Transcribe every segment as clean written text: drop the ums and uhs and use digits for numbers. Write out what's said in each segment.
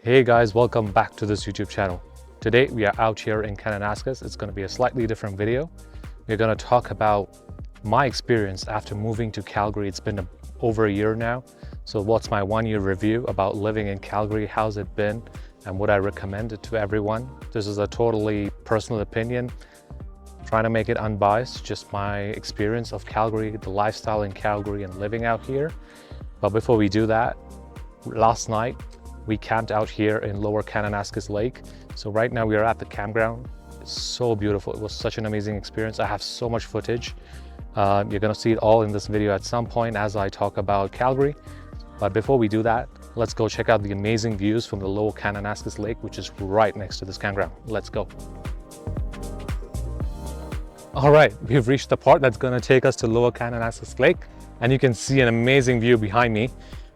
Hey guys, welcome back to this YouTube channel. Today we are out here in Kananaskis. It's going to be a slightly different video. We're going to talk about my experience after moving to Calgary. It's been over a year now. So what's my 1 year review about living in Calgary? How's it been? And would I recommend it to everyone? This is a totally personal opinion. I'm trying to make it unbiased, just my experience of Calgary, the lifestyle in Calgary and living out here. But before we do that, last night, we camped out here in Lower Kananaskis Lake. So right now we are at the campground. It's so beautiful. It was such an amazing experience. I have so much footage. You're gonna see it all in this video at some point as I talk about Calgary. But before we do that, let's go check out the amazing views from the Lower Kananaskis Lake, which is right next to this campground. Let's go. All right, we've reached the part that's gonna take us to Lower Kananaskis Lake, and you can see an amazing view behind me.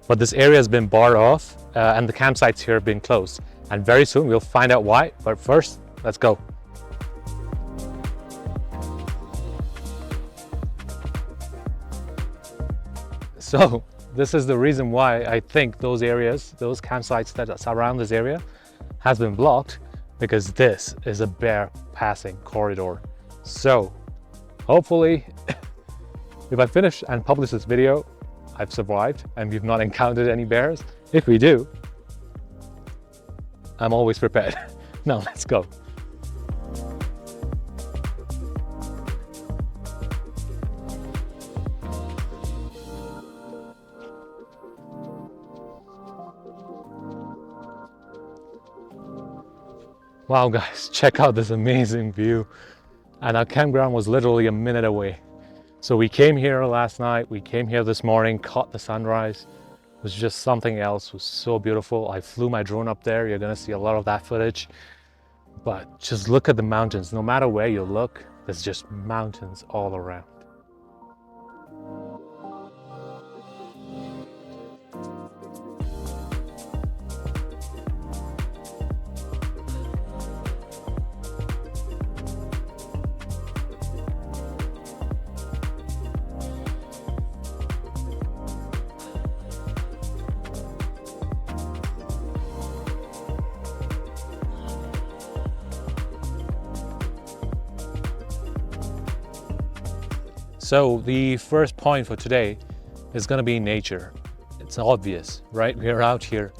But this area has been barred off and the campsites here have been closed. And very soon we'll find out why. But first, let's go. So this is the reason why I think those areas, those campsites that surround this area has been blocked, because this is a bear passing corridor. So hopefully if I finish and publish this video, I've survived and we've not encountered any bears. If we do, I'm always prepared. Now let's go. Wow guys, check out this amazing view. And our campground was literally a minute away. So we came here last night, we came here this morning, caught the sunrise. It was just something else. It was so beautiful. I flew my drone up there. You're gonna see a lot of that footage. But just look at the mountains. No matter where you look, there's just mountains all around. So the first point for today is going to be nature. It's obvious, right? We're out here,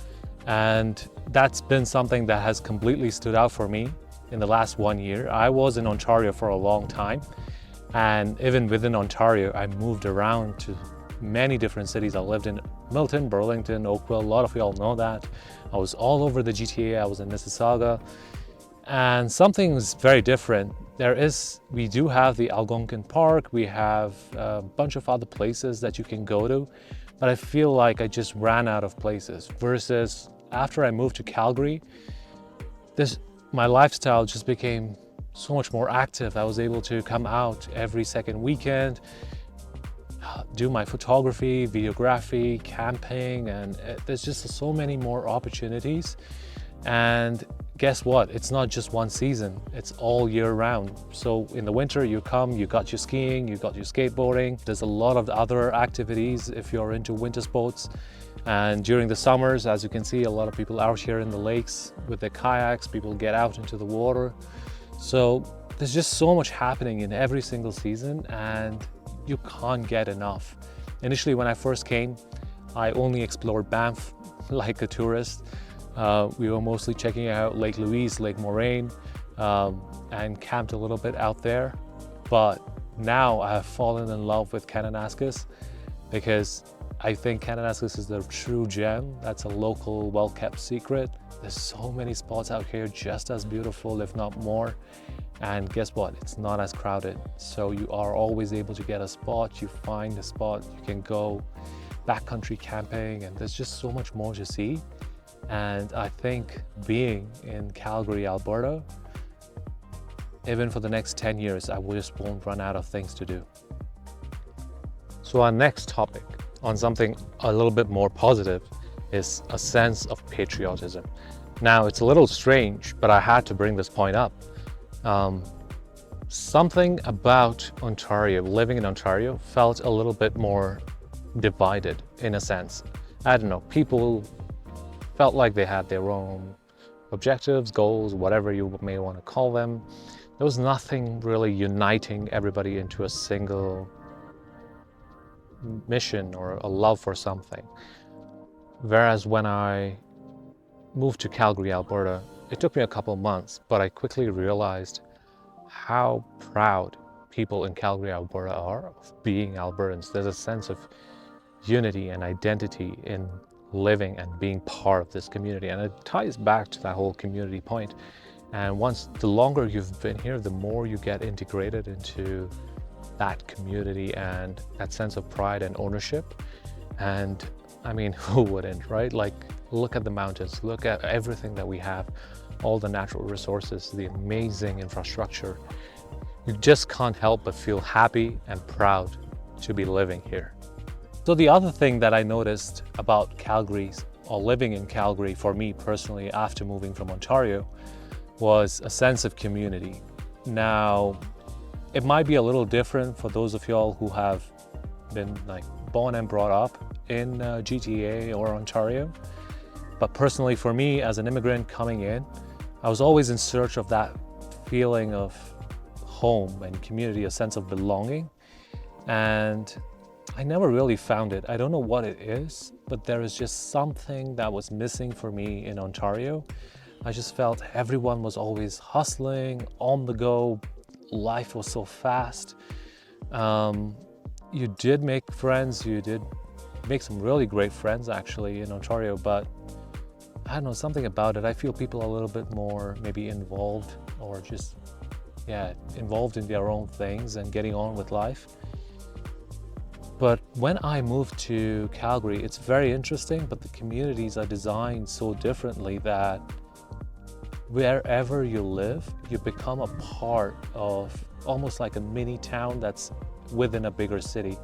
and that's been something that has completely stood out for me in the last 1 year. I was in Ontario for a long time, and even within Ontario, I moved around to many different cities. I lived in Milton, Burlington, Oakville. A lot of y'all know that. I was all over the GTA. I was in Mississauga, and something's very different. We do have the Algonquin Park, we have a bunch of other places that you can go to, but I feel like I just ran out of places. Versus after I moved to Calgary, my lifestyle just became so much more active. I was able to come out every second weekend, do my photography, videography, camping, and there's just so many more opportunities. And guess what? It's not just one season, it's all year round. So in the winter you come, you got your skiing, you got your skateboarding. There's a lot of other activities if you're into winter sports. And during the summers, as you can see, a lot of people out here in the lakes with their kayaks, people get out into the water. So there's just so much happening in every single season and you can't get enough. Initially when I first came, I only explored Banff like a tourist. We were mostly checking out Lake Louise, Lake Moraine, and camped a little bit out there. But now I have fallen in love with Kananaskis because I think Kananaskis is the true gem. That's a local, well-kept secret. There's so many spots out here just as beautiful, if not more. And guess what? It's not as crowded. So you are always able to get a spot. You find a spot, you can go backcountry camping, and there's just so much more to see. And I think being in Calgary, Alberta, even for the next 10 years, I just won't run out of things to do. So our next topic on something a little bit more positive is a sense of patriotism. Now, it's a little strange, but I had to bring this point up. Something about Ontario, living in Ontario, felt a little bit more divided in a sense. I don't know, people felt like they had their own objectives, goals, whatever you may want to call them. There was nothing really uniting everybody into a single mission or a love for something. Whereas when I moved to Calgary, Alberta, it took me a couple months, but I quickly realized how proud people in Calgary, Alberta are of being Albertans. There's a sense of unity and identity in living and being part of this community. And it ties back to that whole community point. And the longer you've been here, the more you get integrated into that community and that sense of pride and ownership. And I mean, who wouldn't, right? Like, look at the mountains, look at everything that we have, all the natural resources, the amazing infrastructure. You just can't help but feel happy and proud to be living here. So the other thing that I noticed about Calgary, or living in Calgary for me personally after moving from Ontario, was a sense of community. Now, it might be a little different for those of y'all who have been like born and brought up in GTA or Ontario. But personally for me, as an immigrant coming in, I was always in search of that feeling of home and community, a sense of belonging. And I never really found it. I don't know what it is, but there is just something that was missing for me in Ontario. I just felt everyone was always hustling, on the go. Life was so fast. You did make friends, you did make some really great friends actually in Ontario, but I don't know, something about it. I feel people are a little bit more maybe involved, or just, yeah, involved in their own things and getting on with life. But when I moved to Calgary, it's very interesting, but the communities are designed so differently that wherever you live, you become a part of almost like a mini town that's within a bigger city.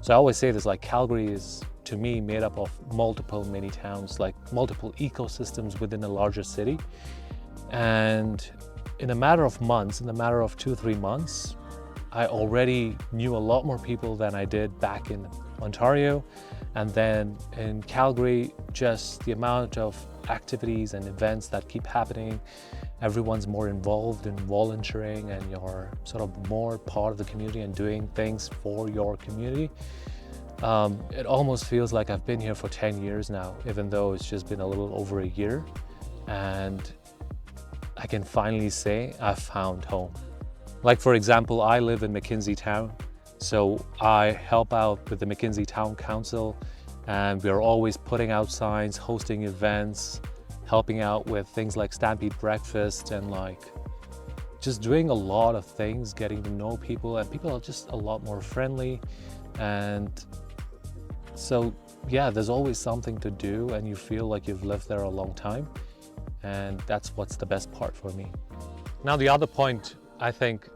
So I always say this, like, Calgary is, to me, made up of multiple mini towns, like multiple ecosystems within a larger city. And in a matter of months, in a matter of 2-3 months, I already knew a lot more people than I did back in Ontario. And then in Calgary, just the amount of activities and events that keep happening, everyone's more involved in volunteering, and you're sort of more part of the community and doing things for your community. It almost feels like I've been here for 10 years now, even though it's just been a little over a year. And I can finally say I've found home. Like, for example, I live in Mackenzie Town, so I help out with the Mackenzie Town Council, and we're always putting out signs, hosting events, helping out with things like Stampede Breakfast, and like just doing a lot of things, getting to know people, and people are just a lot more friendly. And so, yeah, there's always something to do, and you feel like you've lived there a long time, and that's what's the best part for me. Now, the other point I think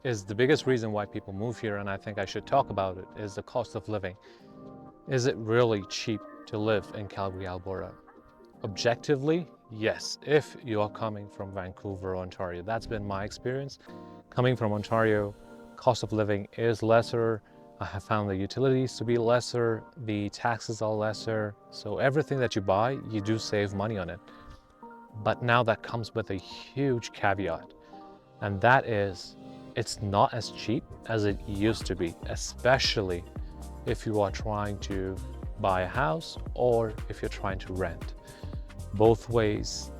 is the biggest reason why people move here, and I think I should talk about it, is the cost of living. Is it really cheap to live in Calgary, Alberta? Objectively, yes, if you are coming from Vancouver, Ontario. That's been my experience. Coming from Ontario, cost of living is lesser. I have found the utilities to be lesser, the taxes are lesser. So everything that you buy, you do save money on it. But now that comes with a huge caveat, and that is, it's not as cheap as it used to be, especially if you are trying to buy a house or if you're trying to rent. Both ways,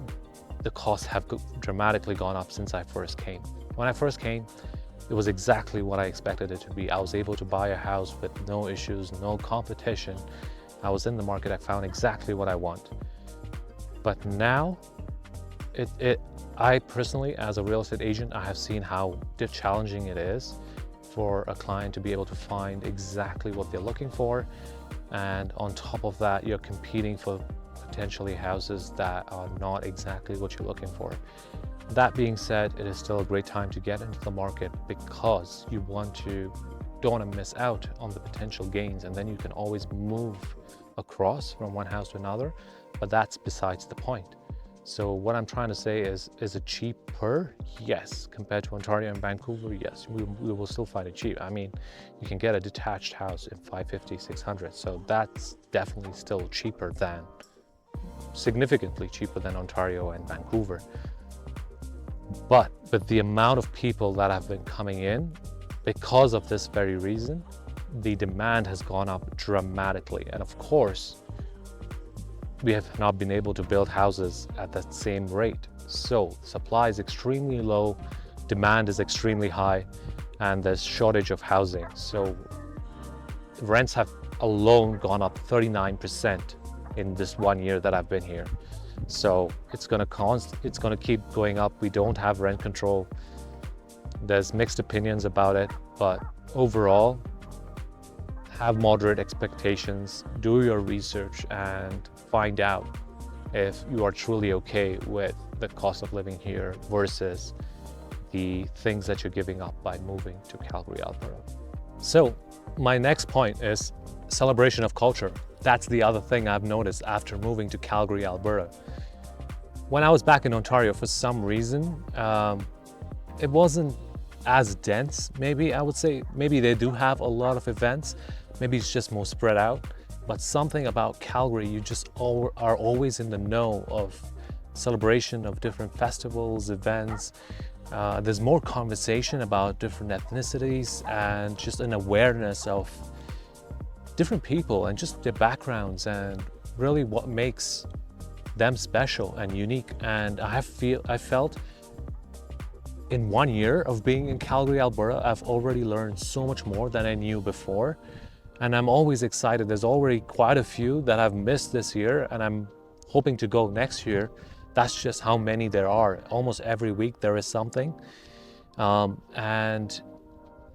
the costs have dramatically gone up since I first came. When I first came, it was exactly what I expected it to be. I was able to buy a house with no issues, no competition. I was in the market, I found exactly what I want. But now, I personally, as a real estate agent, I have seen how challenging it is for a client to be able to find exactly what they're looking for. And on top of that, you're competing for potentially houses that are not exactly what you're looking for. That being said, it is still a great time to get into the market, because you don't want to miss out on the potential gains, and then you can always move across from one house to another, but that's besides the point. So what I'm trying to say is it cheaper? Yes. Compared to Ontario and Vancouver, yes. We will still find it cheap. I mean, you can get a detached house in $550, $600. So that's definitely still cheaper than significantly cheaper than Ontario and Vancouver. But with the amount of people that have been coming in, because of this very reason, the demand has gone up dramatically. And of course, we have not been able to build houses at that same rate. So supply is extremely low, demand is extremely high, and there's shortage of housing. So rents have alone gone up 39% in this 1 year that I've been here. So it's gonna keep going up. We don't have rent control. There's mixed opinions about it, but overall, have moderate expectations, do your research, and find out if you are truly okay with the cost of living here versus the things that you're giving up by moving to Calgary, Alberta. So my next point is celebration of culture. That's the other thing I've noticed after moving to Calgary, Alberta. When I was back in Ontario, for some reason, it wasn't as dense. Maybe I would say, maybe they do have a lot of events. Maybe it's just more spread out. But something about Calgary, you just are always in the know of celebration of different festivals, events. There's more conversation about different ethnicities and just an awareness of different people and just their backgrounds and really what makes them special and unique. And I felt in 1 year of being in Calgary, Alberta, I've already learned so much more than I knew before. And I'm always excited. There's already quite a few that I've missed this year, and I'm hoping to go next year. That's just how many there are. Almost every week there is something. And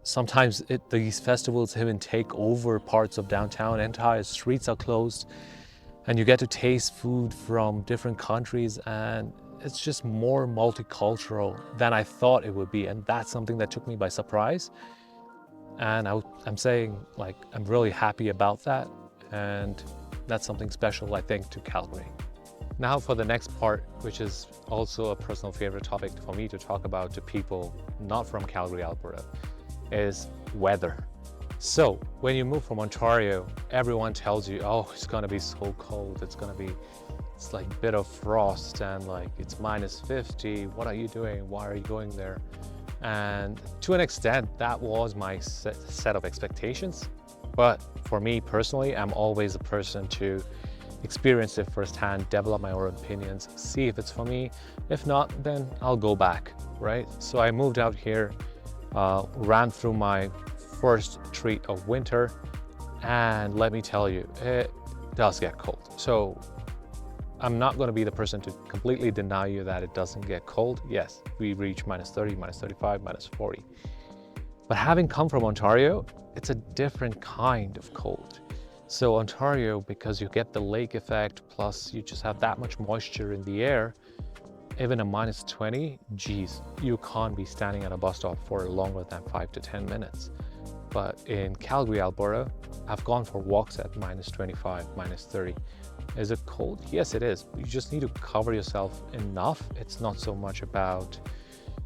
sometimes these festivals even take over parts of downtown. Entire streets are closed, and you get to taste food from different countries, and it's just more multicultural than I thought it would be. And that's something that took me by surprise. And I'm saying, like, I'm really happy about that. And that's something special, I think, to Calgary. Now for the next part, which is also a personal favorite topic for me to talk about to people not from Calgary, Alberta, is weather. So when you move from Ontario, everyone tells you, oh, it's gonna be so cold. It's like a bit of frost and like it's -50. What are you doing? Why are you going there? And to an extent, that was my set of expectations. But for me personally, I'm always a person to experience it firsthand, develop my own opinions, see if it's for me. If not, then I'll go back, right? So I moved out here, ran through my first treat of winter, and let me tell you, it does get cold. So I'm not going to be the person to completely deny you that it doesn't get cold. Yes, we reach -30, -35, -40. But having come from Ontario, it's a different kind of cold. So Ontario, because you get the lake effect, plus you just have that much moisture in the air, even a -20, geez, you can't be standing at a bus stop for longer than 5 to 10 minutes. But in Calgary, Alberta, I've gone for walks at -25, -30. Is it cold? Yes, it is. You just need to cover yourself enough. It's not so much about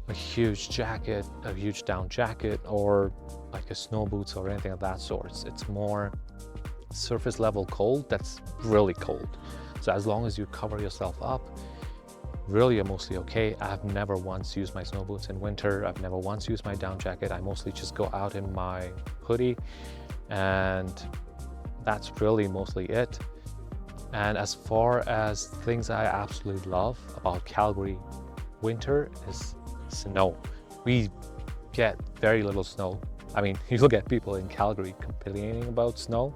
a huge jacket, a huge down jacket, or like a snow boots or anything of that sort. It's more surface level cold that's really cold. So as long as you cover yourself up, really you're mostly okay. I've never once used my snow boots in winter. I've never once used my down jacket. I mostly just go out in my hoodie, and that's really mostly it. And as far as things I absolutely love about Calgary winter is snow. We get very little snow. I mean, you look at people in Calgary complaining about snow,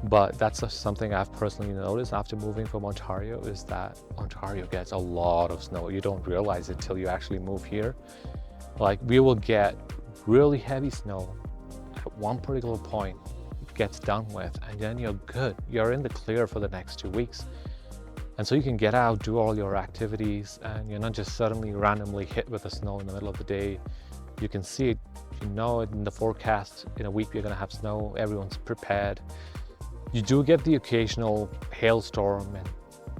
but that's something I've personally noticed after moving from Ontario, is that Ontario gets a lot of snow. You don't realize it till you actually move here. Like, we will get really heavy snow at one particular point, gets done with, and then you're good. You're in the clear for the next 2 weeks. And so you can get out, do all your activities, and you're not just suddenly randomly hit with the snow in the middle of the day. You can see it, you know it in the forecast. In a week you're gonna have snow, everyone's prepared. You do get the occasional hailstorm and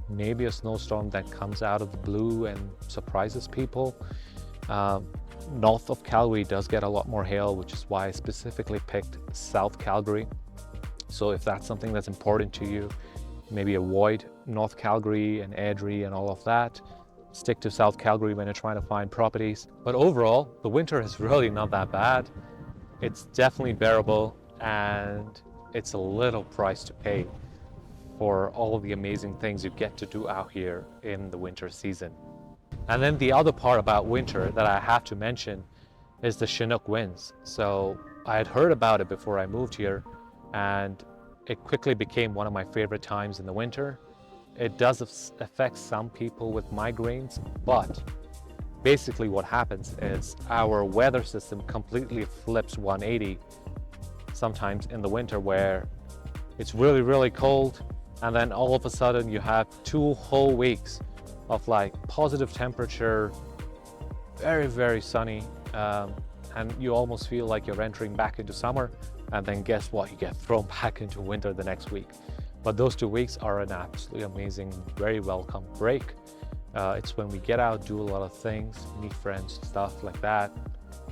maybe a snowstorm that comes out of the blue and surprises people. North of Calgary does get a lot more hail, which is why I specifically picked South Calgary. So if that's something that's important to you, maybe avoid North Calgary and Airdrie and all of that. Stick to South Calgary when you're trying to find properties. But overall, the winter is really not that bad. It's definitely bearable, and it's a little price to pay for all the amazing things you get to do out here in the winter season. And then the other part about winter that I have to mention is the Chinook winds. So I had heard about it before I moved here, and it quickly became one of my favorite times in the winter. It does affect some people with migraines, but basically what happens is our weather system completely flips 180 sometimes in the winter, where it's really, really cold, and then all of a sudden you have 2 whole weeks of like positive temperature, very, very sunny, and you almost feel like you're entering back into summer, and then guess what? You get thrown back into winter the next week. But those 2 weeks are an absolutely amazing, very welcome break. It's when we get out, do a lot of things, meet friends, stuff like that,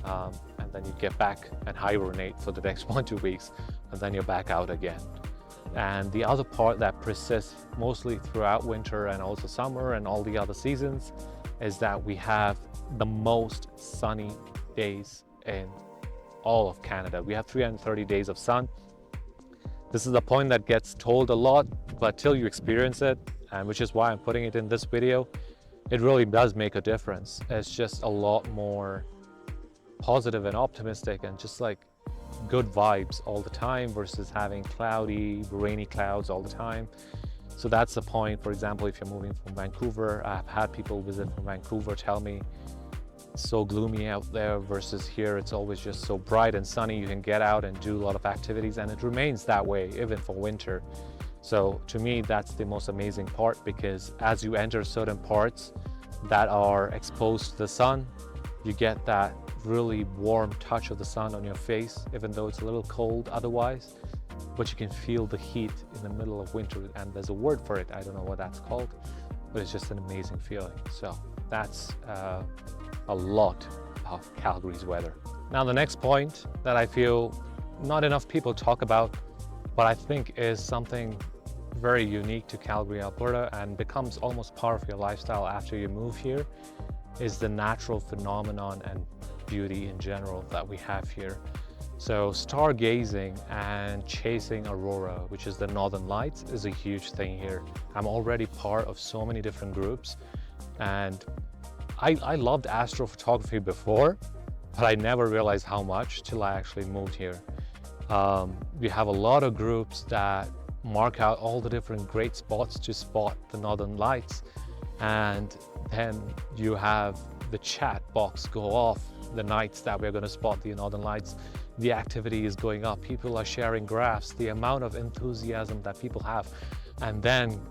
and then you get back and hibernate for the next 1-2 weeks, and then you're back out again. And the other part that persists mostly throughout winter and also summer and all the other seasons is that we have the most sunny days in all of Canada. We have 330 days of sun. This is a point that gets told a lot, but till you experience it, and which is why I'm putting it in this video, it really does make a difference. It's just a lot more positive and optimistic and just like good vibes all the time versus having cloudy, rainy clouds all the time. So that's the point. For example, if you're moving from Vancouver, I've had people visit from Vancouver tell me it's so gloomy out there versus here it's always just so bright and sunny. You can get out and do a lot of activities, and it remains that way even for winter. So to me, that's the most amazing part, because as you enter certain parts that are exposed to the sun, you get that really warm touch of the sun on your face, even though it's a little cold otherwise, but you can feel the heat in the middle of winter, and there's a word for it. I don't know what that's called, but it's just an amazing feeling. So that's a lot of Calgary's weather. Now, the next point that I feel not enough people talk about, but I think is something very unique to Calgary, Alberta, and becomes almost part of your lifestyle after you move here, is the natural phenomenon and beauty in general that we have here. So stargazing and chasing Aurora, which is the Northern Lights, is a huge thing here. I'm already part of so many different groups, and I loved astrophotography before, but I never realized how much till I actually moved here. We have a lot of groups that mark out all the different great spots to spot the Northern Lights, and then you have the chat box go off the nights that we're going to spot the Northern Lights. The activity is going up, people are sharing graphs, the amount of enthusiasm that people have, and then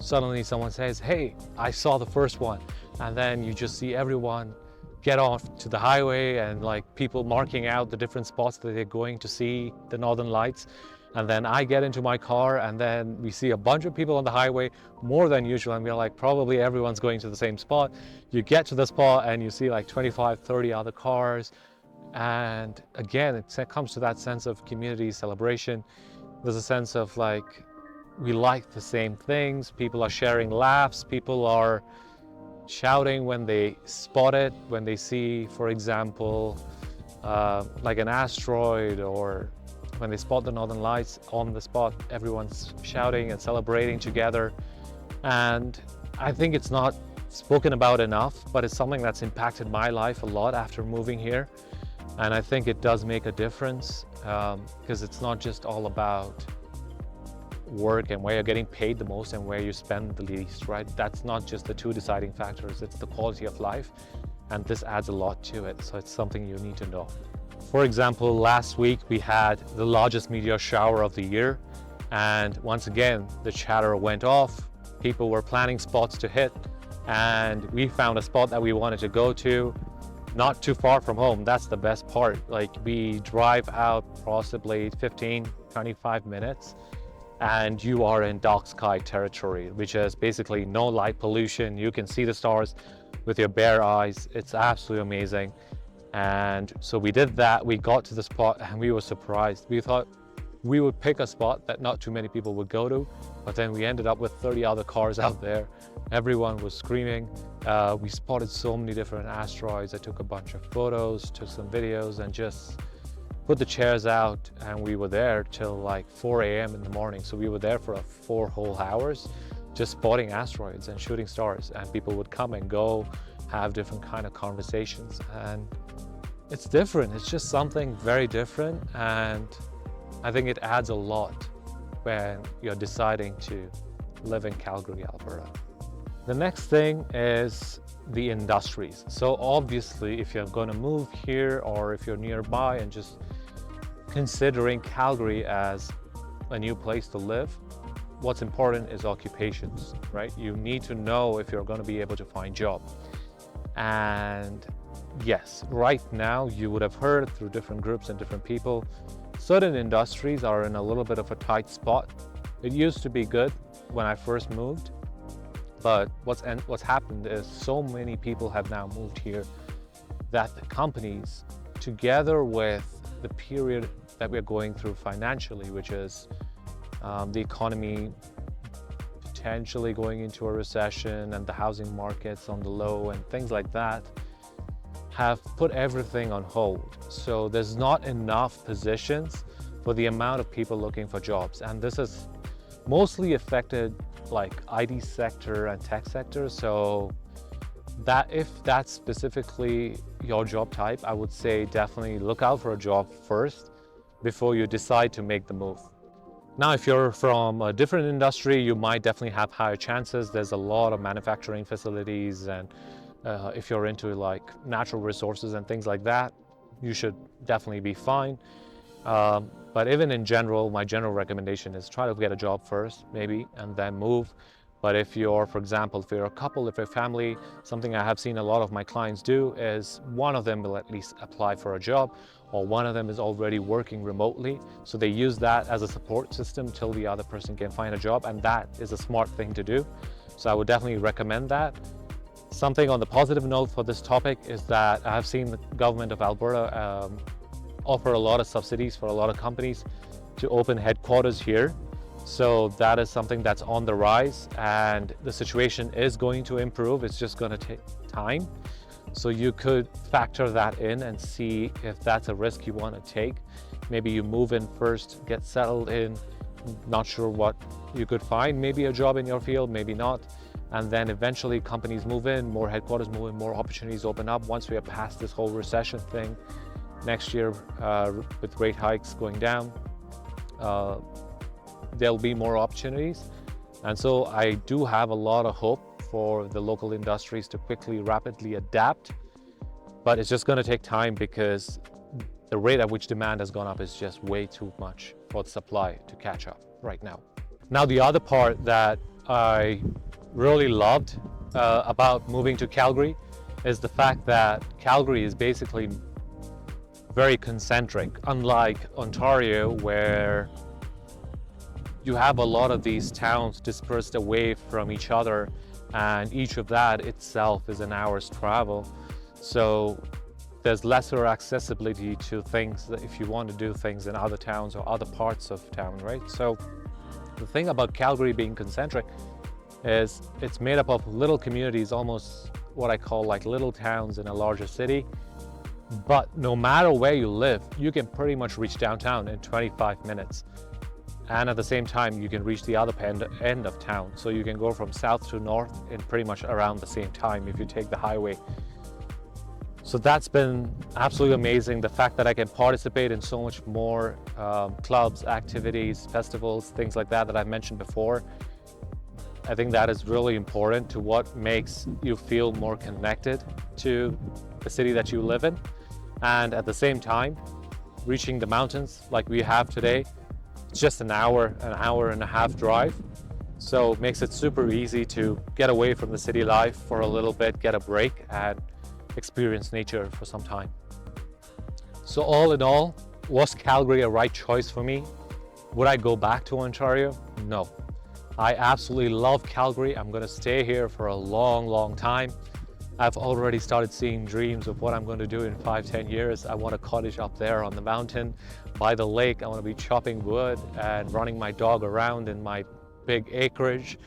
suddenly someone says, hey, I saw the first one, and then you just see everyone get off to the highway and like people marking out the different spots that they're going to see the Northern Lights. And then I get into my car, and then we see a bunch of people on the highway, more than usual, and we're like, probably everyone's going to the same spot. You get to the spot and you see like 25, 30 other cars. And again, it comes to that sense of community celebration. There's a sense of like, we like the same things. People are sharing laughs. People are shouting when they spot it, when they see, for example, like an asteroid, or when they spot the Northern Lights on the spot, everyone's shouting and celebrating together. And I think it's not spoken about enough, but it's something that's impacted my life a lot after moving here. And I think it does make a difference, because it's not just all about work and where you're getting paid the most and where you spend the least, right? That's not just the two deciding factors, it's the quality of life. And this adds a lot to it. So it's something you need to know. For example, last week we had the largest meteor shower of the year, and once again the chatter went off. People were planning spots to hit, and we found a spot that we wanted to go to, not too far from home. That's the best part. Like, we drive out possibly 15-25 minutes and you are in dark sky territory, which is basically no light pollution. You can see the stars with your bare eyes. It's absolutely amazing. And so we did that. We got to the spot and we were surprised. We thought we would pick a spot that not too many people would go to, but then we ended up with 30 other cars out there. Everyone was screaming. We spotted so many different asteroids. I took a bunch of photos, took some videos, and just put the chairs out, and we were there till like 4 a.m. in the morning. So we were there for 4 whole hours, just spotting asteroids and shooting stars, and people would come and go, have different kind of conversations, and it's different. It's just something very different, and I think it adds a lot when you're deciding to live in Calgary, Alberta. The next thing is the industries. So obviously, if you're going to move here, or if you're nearby and just considering Calgary as a new place to live, what's important is occupations, right? You need to know if you're going to be able to find job. And yes, right now you would have heard through different groups and different people, certain industries are in a little bit of a tight spot. It used to be good when I first moved, but what's happened is so many people have now moved here that the companies, together with the period that we're going through financially, which is the economy potentially going into a recession and the housing markets on the low and things like that, have put everything on hold. So there's not enough positions for the amount of people looking for jobs. And this has mostly affected like IT sector and tech sector. So that if that's specifically your job type, I would say definitely look out for a job first before you decide to make the move. Now, if you're from a different industry, you might definitely have higher chances. There's a lot of manufacturing facilities, and if you're into like natural resources and things like that, you should definitely be fine. But even in general, my general recommendation is try to get a job first, maybe, and then move. But if you're, for example, if you're a couple, if you're a family, something I have seen a lot of my clients do is one of them will at least apply for a job, or one of them is already working remotely. So they use that as a support system till the other person can find a job, and that is a smart thing to do. So I would definitely recommend that. Something on the positive note for this topic is that I have seen the government of Alberta offer a lot of subsidies for a lot of companies to open headquarters here. So that is something that's on the rise, and the situation is going to improve. It's just going to take time. So you could factor that in and see if that's a risk you want to take. Maybe you move in first, get settled in, not sure what you could find, maybe a job in your field, maybe not. And then eventually companies move in, more headquarters move in, more opportunities open up. Once we are past this whole recession thing, next year with rate hikes going down, there'll be more opportunities. And so I do have a lot of hope for the local industries to quickly, rapidly adapt. But it's just going to take time because the rate at which demand has gone up is just way too much for the supply to catch up right now. Now, the other part that I really loved about moving to Calgary is the fact that Calgary is basically very concentric, unlike Ontario, where you have a lot of these towns dispersed away from each other, and each of that itself is an hour's travel. So there's lesser accessibility to things that if you want to do things in other towns or other parts of town, right? So the thing about Calgary being concentric is it's made up of little communities, almost what I call like little towns in a larger city. But no matter where you live, you can pretty much reach downtown in 25 minutes. And at the same time, you can reach the other end of town. So you can go from south to north in pretty much around the same time if you take the highway. So that's been absolutely amazing. The fact that I can participate in so much more clubs, activities, festivals, things like that I've mentioned before. I think that is really important to what makes you feel more connected to the city that you live in. And at the same time, reaching the mountains like we have today, it's just an hour and a half drive. So it makes it super easy to get away from the city life for a little bit, get a break, and experience nature for some time. So all in all, was Calgary a right choice for me? Would I go back to Ontario? No. I absolutely love Calgary. I'm going to stay here for a long, long time. I've already started seeing dreams of what I'm going to do in 5-10 years. I want a cottage up there on the mountain by the lake. I want to be chopping wood and running my dog around in my big acreage.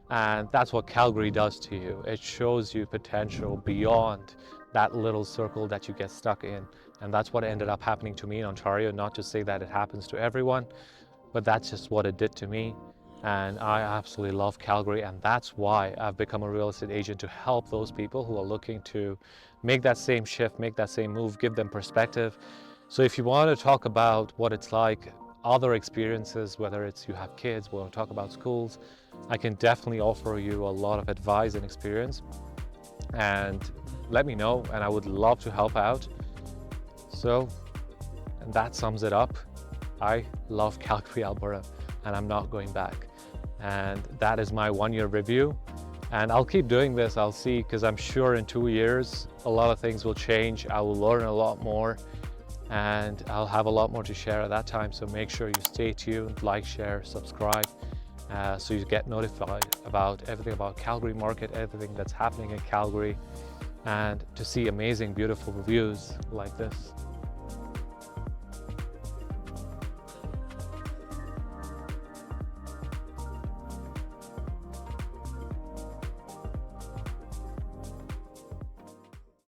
And that's what Calgary does to you. It shows you potential beyond that little circle that you get stuck in. And that's what ended up happening to me in Ontario. Not to say that it happens to everyone, but that's just what it did to me. And I absolutely love Calgary, and that's why I've become a real estate agent, to help those people who are looking to make that same shift, make that same move, give them perspective. So if you want to talk about what it's like, other experiences, whether it's you have kids, we'll talk about schools, I can definitely offer you a lot of advice and experience. And let me know, and I would love to help out. So, and that sums it up. I love Calgary, Alberta, and I'm not going back. And that is my 1-year review. And I'll keep doing this. I'll see, because I'm sure in 2 years, a lot of things will change. I will learn a lot more, and I'll have a lot more to share at that time. So make sure you stay tuned, like, share, subscribe, so you get notified about everything about Calgary market, everything that's happening in Calgary, and to see amazing, beautiful reviews like this.